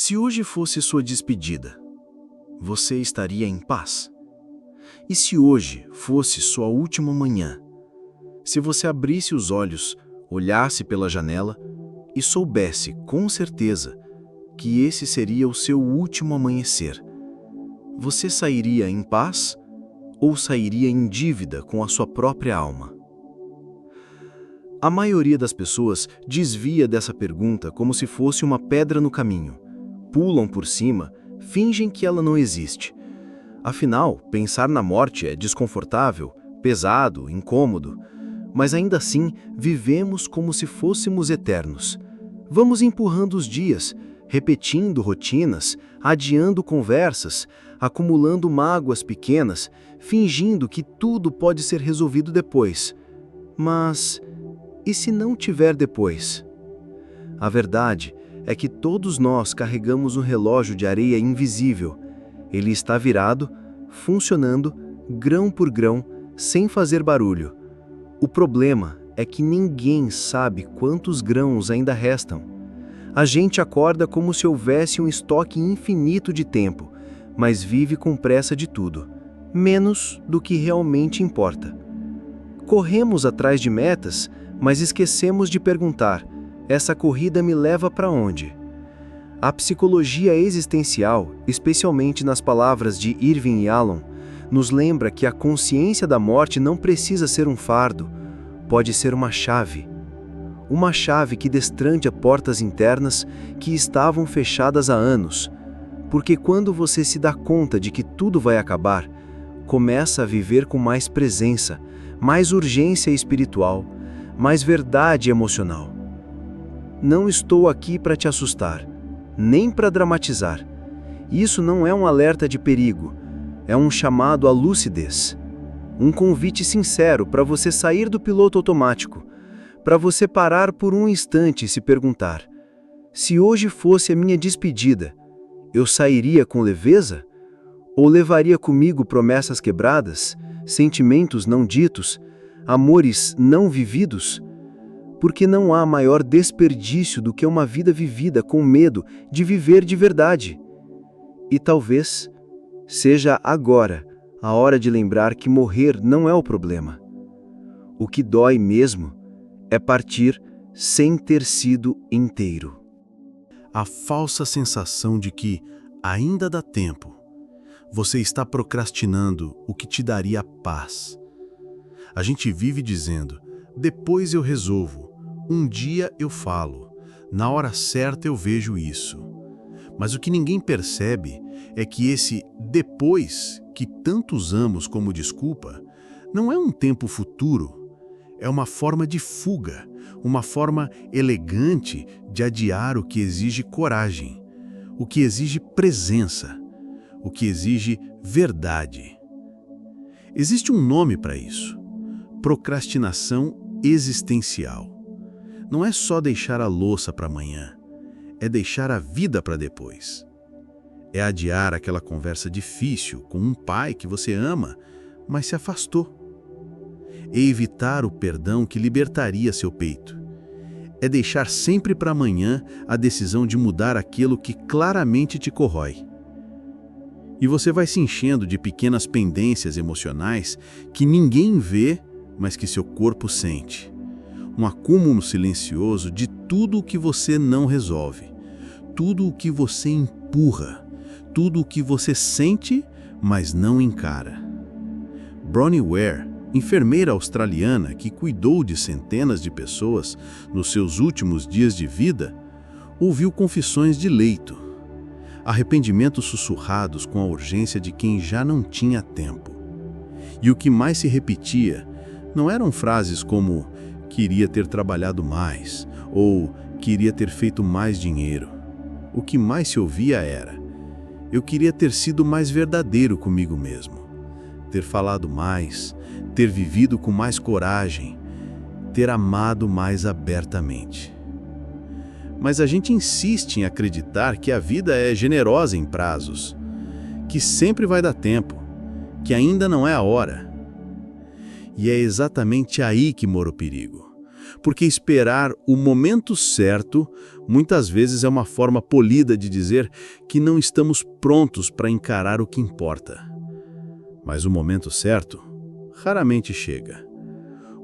Se hoje fosse sua despedida, você estaria em paz? E se hoje fosse sua última manhã? Se você abrisse os olhos, olhasse pela janela e soubesse com certeza que esse seria o seu último amanhecer, você sairia em paz ou sairia em dívida com a sua própria alma? A maioria das pessoas desvia dessa pergunta como se fosse uma pedra no caminho. Pulam por cima, fingem que ela não existe. Afinal, pensar na morte é desconfortável, pesado, incômodo. Mas ainda assim, vivemos como se fôssemos eternos. Vamos empurrando os dias, repetindo rotinas, adiando conversas, acumulando mágoas pequenas, fingindo que tudo pode ser resolvido depois. Mas e se não tiver depois? A verdade é que todos nós carregamos um relógio de areia invisível. Ele está virado, funcionando, grão por grão, sem fazer barulho. O problema é que ninguém sabe quantos grãos ainda restam. A gente acorda como se houvesse um estoque infinito de tempo, mas vive com pressa de tudo, menos do que realmente importa. Corremos atrás de metas, mas esquecemos de perguntar: essa corrida me leva para onde? A psicologia existencial, especialmente nas palavras de Irving Yalom, nos lembra que a consciência da morte não precisa ser um fardo, pode ser uma chave. Uma chave que destranca portas internas que estavam fechadas há anos. Porque quando você se dá conta de que tudo vai acabar, começa a viver com mais presença, mais urgência espiritual, mais verdade emocional. Não estou aqui para te assustar, nem para dramatizar. Isso não é um alerta de perigo, é um chamado à lucidez. Um convite sincero para você sair do piloto automático, para você parar por um instante e se perguntar: se hoje fosse a minha despedida, eu sairia com leveza? Ou levaria comigo promessas quebradas, sentimentos não ditos, amores não vividos? Porque não há maior desperdício do que uma vida vivida com medo de viver de verdade. E talvez seja agora a hora de lembrar que morrer não é o problema. O que dói mesmo é partir sem ter sido inteiro. A falsa sensação de que ainda dá tempo. Você está procrastinando o que te daria paz. A gente vive dizendo: depois eu resolvo, um dia eu falo, na hora certa eu vejo isso. Mas o que ninguém percebe é que esse depois, que tanto usamos como desculpa, não é um tempo futuro. É uma forma de fuga, uma forma elegante de adiar o que exige coragem, o que exige presença, o que exige verdade. Existe um nome para isso: procrastinação existencial. Não é só deixar a louça para amanhã, é deixar a vida para depois. É adiar aquela conversa difícil com um pai que você ama, mas se afastou. É evitar o perdão que libertaria seu peito. É deixar sempre para amanhã a decisão de mudar aquilo que claramente te corrói. E você vai se enchendo de pequenas pendências emocionais que ninguém vê, mas que seu corpo sente. Um acúmulo silencioso de tudo o que você não resolve, tudo o que você empurra, tudo o que você sente, mas não encara. Bronnie Ware, enfermeira australiana que cuidou de centenas de pessoas nos seus últimos dias de vida, ouviu confissões de leito, arrependimentos sussurrados com a urgência de quem já não tinha tempo. E o que mais se repetia não eram frases como "queria ter trabalhado mais" ou "queria ter feito mais dinheiro". O que mais se ouvia era: "eu queria ter sido mais verdadeiro comigo mesmo, ter falado mais, ter vivido com mais coragem, ter amado mais abertamente". Mas a gente insiste em acreditar que a vida é generosa em prazos, que sempre vai dar tempo, que ainda não é a hora. E é exatamente aí que mora o perigo. Porque esperar o momento certo muitas vezes é uma forma polida de dizer que não estamos prontos para encarar o que importa. Mas o momento certo raramente chega.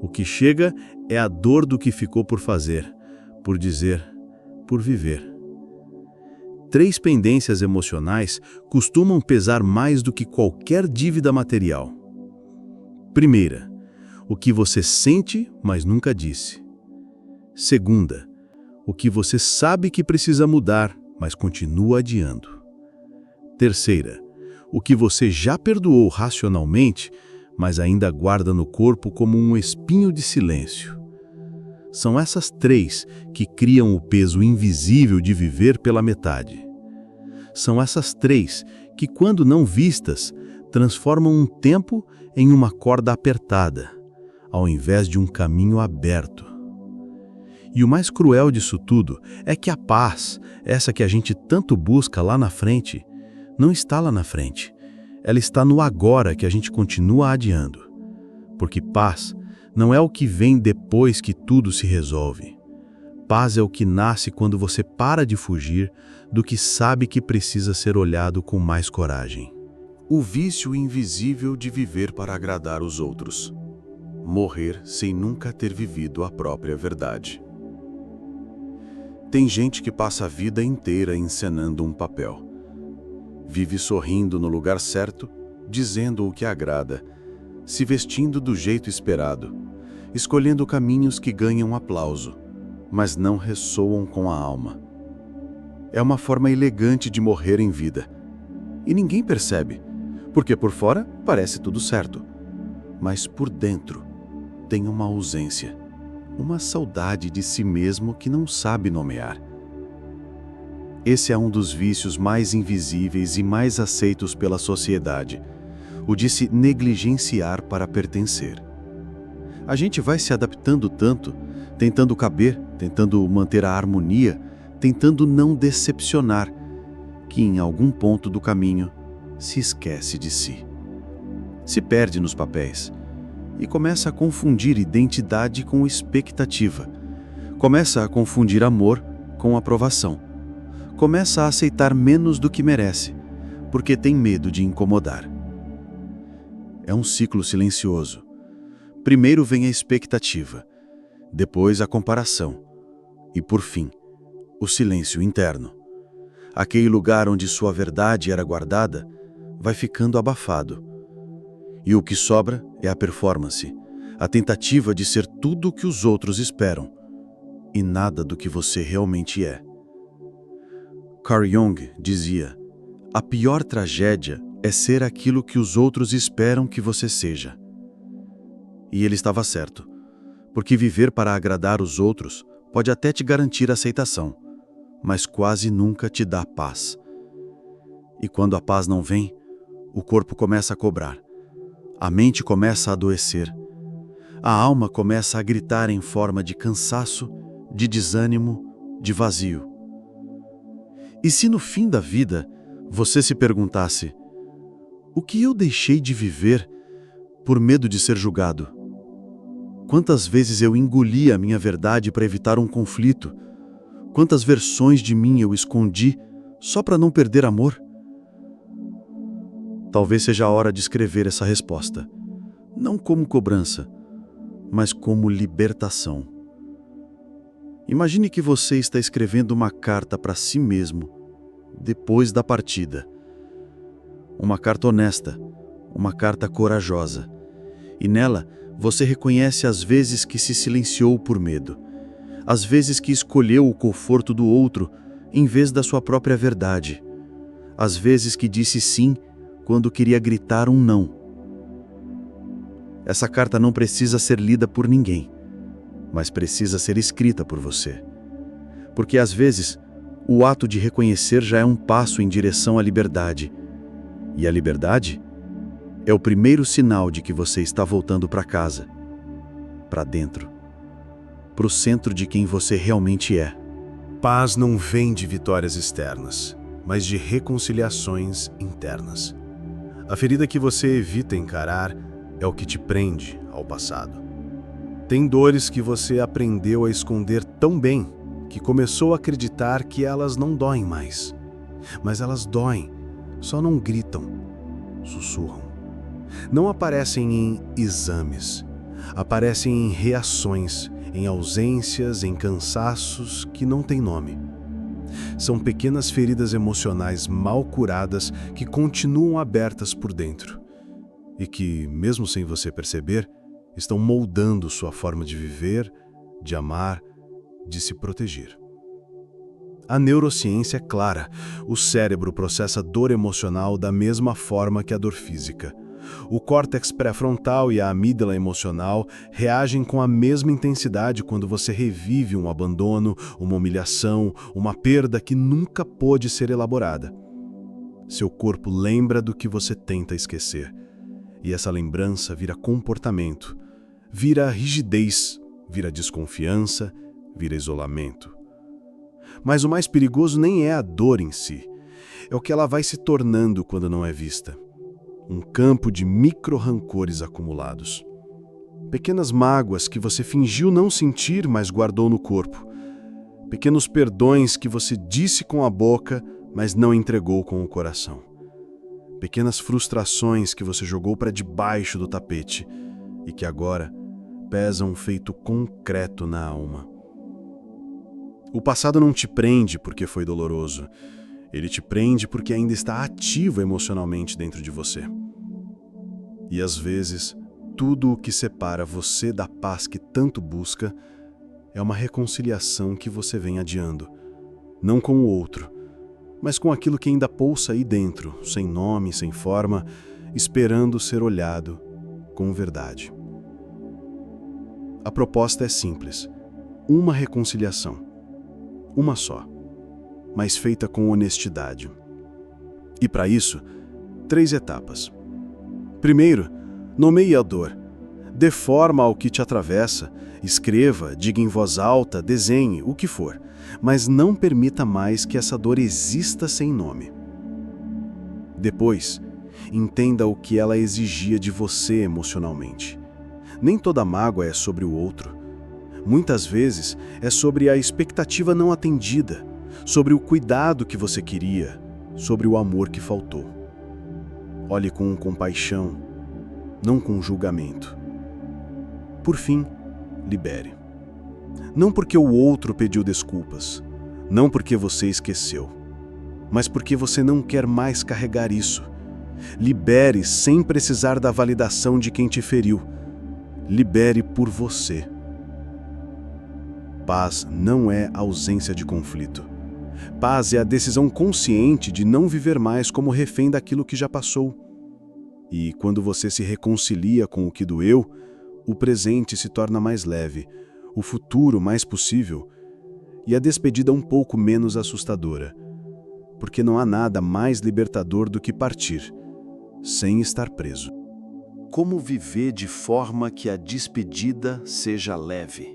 O que chega é a dor do que ficou por fazer, por dizer, por viver. 3 pendências emocionais costumam pesar mais do que qualquer dívida material. Primeira, o que você sente, mas nunca disse. Segunda, o que você sabe que precisa mudar, mas continua adiando. Terceira, o que você já perdoou racionalmente, mas ainda guarda no corpo como um espinho de silêncio. São essas 3 que criam o peso invisível de viver pela metade. São essas 3 que, quando não vistas, transformam um tempo em uma corda apertada, ao invés de um caminho aberto. E o mais cruel disso tudo é que a paz, essa que a gente tanto busca lá na frente, não está lá na frente. Ela está no agora que a gente continua adiando. Porque paz não é o que vem depois que tudo se resolve. Paz é o que nasce quando você para de fugir do que sabe que precisa ser olhado com mais coragem. O vício invisível de viver para agradar os outros. Morrer sem nunca ter vivido a própria verdade. Tem gente que passa a vida inteira encenando um papel. Vive sorrindo no lugar certo, dizendo o que agrada, se vestindo do jeito esperado, escolhendo caminhos que ganham aplauso, mas não ressoam com a alma. É uma forma elegante de morrer em vida. E ninguém percebe, porque por fora parece tudo certo. Mas por dentro tem uma ausência, uma saudade de si mesmo que não sabe nomear. Esse é um dos vícios mais invisíveis e mais aceitos pela sociedade, o de se negligenciar para pertencer. A gente vai se adaptando tanto, tentando caber, tentando manter a harmonia, tentando não decepcionar, que em algum ponto do caminho se esquece de si. Se perde nos papéis e começa a confundir identidade com expectativa. Começa a confundir amor com aprovação. Começa a aceitar menos do que merece, porque tem medo de incomodar. É um ciclo silencioso. Primeiro vem a expectativa, depois a comparação e, por fim, o silêncio interno. Aquele lugar onde sua verdade era guardada vai ficando abafado. E o que sobra é a performance, a tentativa de ser tudo o que os outros esperam e nada do que você realmente é. Carl Jung dizia: a pior tragédia é ser aquilo que os outros esperam que você seja. E ele estava certo, porque viver para agradar os outros pode até te garantir aceitação, mas quase nunca te dá paz. E quando a paz não vem, o corpo começa a cobrar, a mente começa a adoecer, a alma começa a gritar em forma de cansaço, de desânimo, de vazio. E se no fim da vida você se perguntasse: o que eu deixei de viver por medo de ser julgado? Quantas vezes eu engoli a minha verdade para evitar um conflito? Quantas versões de mim eu escondi só para não perder amor? Talvez seja a hora de escrever essa resposta, não como cobrança, mas como libertação. Imagine que você está escrevendo uma carta para si mesmo depois da partida. Uma carta honesta, uma carta corajosa. E nela você reconhece as vezes que se silenciou por medo, as vezes que escolheu o conforto do outro em vez da sua própria verdade, as vezes que disse sim quando queria gritar um não. Essa carta não precisa ser lida por ninguém, mas precisa ser escrita por você. Porque às vezes, o ato de reconhecer já é um passo em direção à liberdade. E a liberdade é o primeiro sinal de que você está voltando para casa, para dentro, para o centro de quem você realmente é. Paz não vem de vitórias externas, mas de reconciliações internas. A ferida que você evita encarar é o que te prende ao passado. Tem dores que você aprendeu a esconder tão bem que começou a acreditar que elas não doem mais. Mas elas doem, só não gritam, sussurram. Não aparecem em exames, aparecem em reações, em ausências, em cansaços que não têm nome. São pequenas feridas emocionais mal curadas que continuam abertas por dentro e que, mesmo sem você perceber, estão moldando sua forma de viver, de amar, de se proteger. A neurociência é clara: o cérebro processa dor emocional da mesma forma que a dor física. O córtex pré-frontal e a amígdala emocional reagem com a mesma intensidade quando você revive um abandono, uma humilhação, uma perda que nunca pôde ser elaborada. Seu corpo lembra do que você tenta esquecer. E essa lembrança vira comportamento, vira rigidez, vira desconfiança, vira isolamento. Mas o mais perigoso nem é a dor em si, é o que ela vai se tornando quando não é vista. Um campo de micro-rancores acumulados. Pequenas mágoas que você fingiu não sentir, mas guardou no corpo. Pequenos perdões que você disse com a boca, mas não entregou com o coração. Pequenas frustrações que você jogou para debaixo do tapete e que agora pesam feito concreto na alma. O passado não te prende porque foi doloroso. Ele te prende porque ainda está ativo emocionalmente dentro de você. E às vezes, tudo o que separa você da paz que tanto busca é uma reconciliação que você vem adiando. Não com o outro, mas com aquilo que ainda pulsa aí dentro, sem nome, sem forma, esperando ser olhado com verdade. A proposta é simples: uma reconciliação. Uma só, mas feita com honestidade. E para isso, 3 etapas. Primeiro, nomeie a dor. Dê forma ao que te atravessa, escreva, diga em voz alta, desenhe, o que for, mas não permita mais que essa dor exista sem nome. Depois, entenda o que ela exigia de você emocionalmente. Nem toda mágoa é sobre o outro. Muitas vezes é sobre a expectativa não atendida, sobre o cuidado que você queria, sobre o amor que faltou. Olhe com compaixão, não com julgamento. Por fim, libere. Não porque o outro pediu desculpas, não porque você esqueceu, mas porque você não quer mais carregar isso. Libere sem precisar da validação de quem te feriu. Libere por você. Paz não é ausência de conflito. Paz é a decisão consciente de não viver mais como refém daquilo que já passou. E quando você se reconcilia com o que doeu, o presente se torna mais leve, o futuro mais possível e a despedida um pouco menos assustadora. Porque não há nada mais libertador do que partir, sem estar preso. Como viver de forma que a despedida seja leve?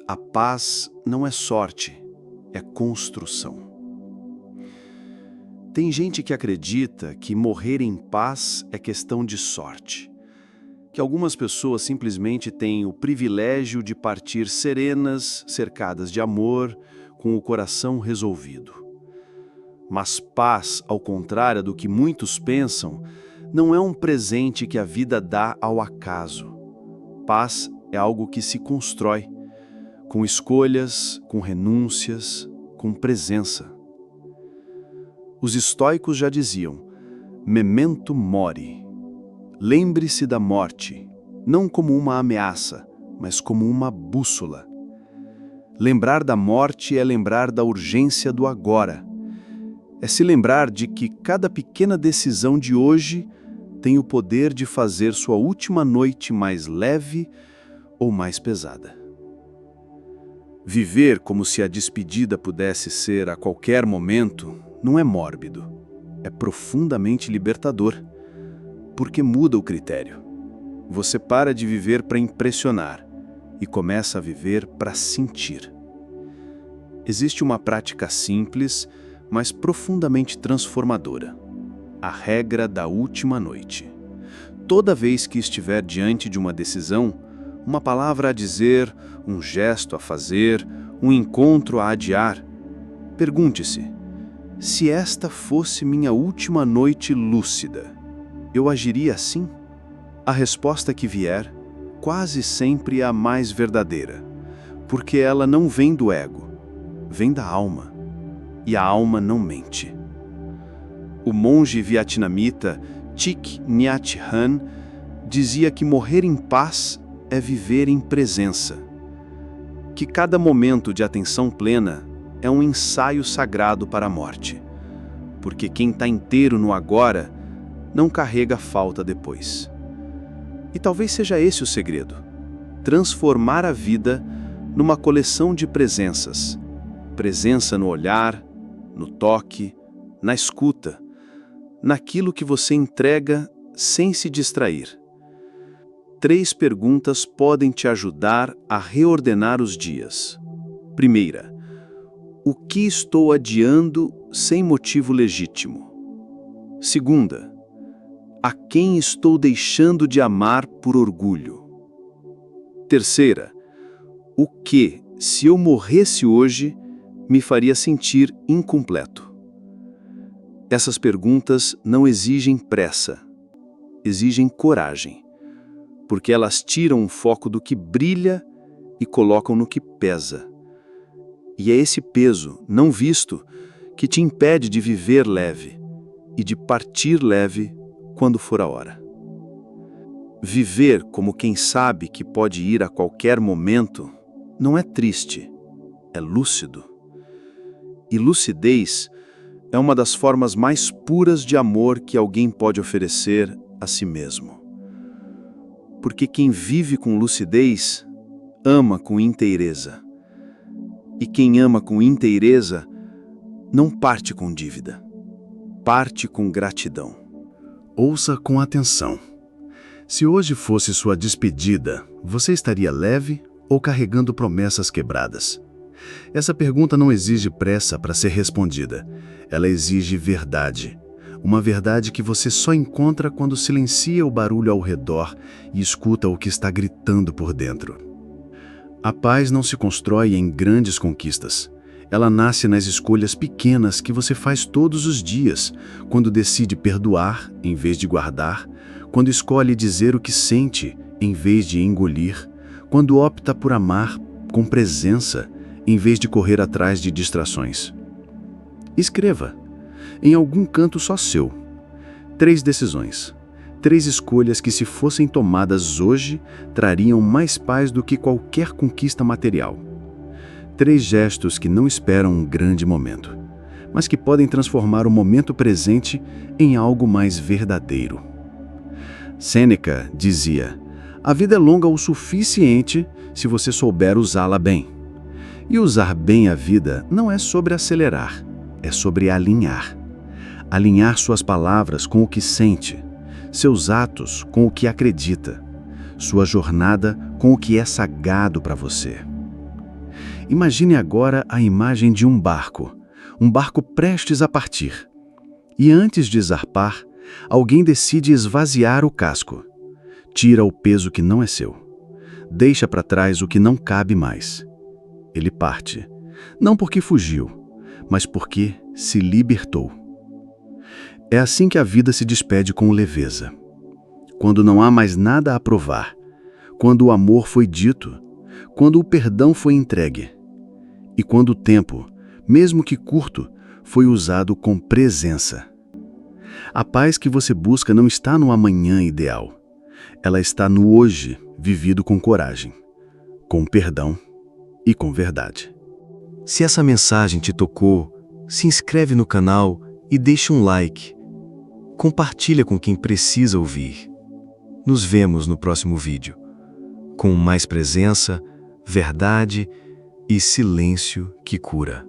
A paz não é sorte, é construção. Tem gente que acredita que morrer em paz é questão de sorte, que algumas pessoas simplesmente têm o privilégio de partir serenas, cercadas de amor, com o coração resolvido. Mas paz, ao contrário do que muitos pensam, não é um presente que a vida dá ao acaso. Paz é algo que se constrói, com escolhas, com renúncias, com presença. Os estoicos já diziam: memento mori. Lembre-se da morte, não como uma ameaça, mas como uma bússola. Lembrar da morte é lembrar da urgência do agora. É se lembrar de que cada pequena decisão de hoje tem o poder de fazer sua última noite mais leve ou mais pesada. Viver como se a despedida pudesse ser a qualquer momento não é mórbido, é profundamente libertador, porque muda o critério. Você para de viver para impressionar e começa a viver para sentir. Existe uma prática simples, mas profundamente transformadora: a regra da última noite. Toda vez que estiver diante de uma decisão, Uma palavra a dizer, um gesto a fazer, um encontro a adiar. Pergunte-se: se esta fosse minha última noite lúcida, eu agiria assim? A resposta que vier, quase sempre é a mais verdadeira, porque ela não vem do ego, vem da alma, e a alma não mente. O monge vietnamita Thich Nhat Hanh dizia que morrer em paz é viver em presença, que cada momento de atenção plena é um ensaio sagrado para a morte, porque quem está inteiro no agora não carrega falta depois. E talvez seja esse o segredo: transformar a vida numa coleção de presenças. Presença no olhar, no toque, na escuta, naquilo que você entrega sem se distrair. 3 perguntas podem te ajudar a reordenar os dias. Primeira: o que estou adiando sem motivo legítimo? Segunda: a quem estou deixando de amar por orgulho? Terceira: o que, se eu morresse hoje, me faria sentir incompleto? Essas perguntas não exigem pressa, exigem coragem, porque elas tiram o foco do que brilha e colocam no que pesa. E é esse peso, não visto, que te impede de viver leve e de partir leve quando for a hora. Viver como quem sabe que pode ir a qualquer momento não é triste, é lúcido. E lucidez é uma das formas mais puras de amor que alguém pode oferecer a si mesmo. Porque quem vive com lucidez, ama com inteireza. E quem ama com inteireza, não parte com dívida, parte com gratidão. Ouça com atenção. Se hoje fosse sua despedida, você estaria leve ou carregando promessas quebradas? Essa pergunta não exige pressa para ser respondida. Ela exige verdade. Uma verdade que você só encontra quando silencia o barulho ao redor e escuta o que está gritando por dentro. A paz não se constrói em grandes conquistas. Ela nasce nas escolhas pequenas que você faz todos os dias, quando decide perdoar em vez de guardar, quando escolhe dizer o que sente em vez de engolir, quando opta por amar com presença em vez de correr atrás de distrações. Escreva, em algum canto só seu, 3 decisões, 3 escolhas que, se fossem tomadas hoje, trariam mais paz do que qualquer conquista material. 3 gestos que não esperam um grande momento, mas que podem transformar o momento presente em algo mais verdadeiro. Sêneca dizia: a vida é longa o suficiente se você souber usá-la bem. E usar bem a vida não é sobre acelerar, é sobre alinhar. Alinhar suas palavras com o que sente, seus atos com o que acredita, sua jornada com o que é sagrado para você. Imagine agora a imagem de um barco prestes a partir. E antes de zarpar, alguém decide esvaziar o casco. Tira o peso que não é seu. Deixa para trás o que não cabe mais. Ele parte, não porque fugiu, mas porque se libertou. É assim que a vida se despede com leveza. Quando não há mais nada a provar, quando o amor foi dito, quando o perdão foi entregue, e quando o tempo, mesmo que curto, foi usado com presença. A paz que você busca não está no amanhã ideal. Ela está no hoje, vivido com coragem, com perdão e com verdade. Se essa mensagem te tocou, se inscreve no canal e deixa um like. Compartilha com quem precisa ouvir. Nos vemos no próximo vídeo, com mais presença, verdade e silêncio que cura.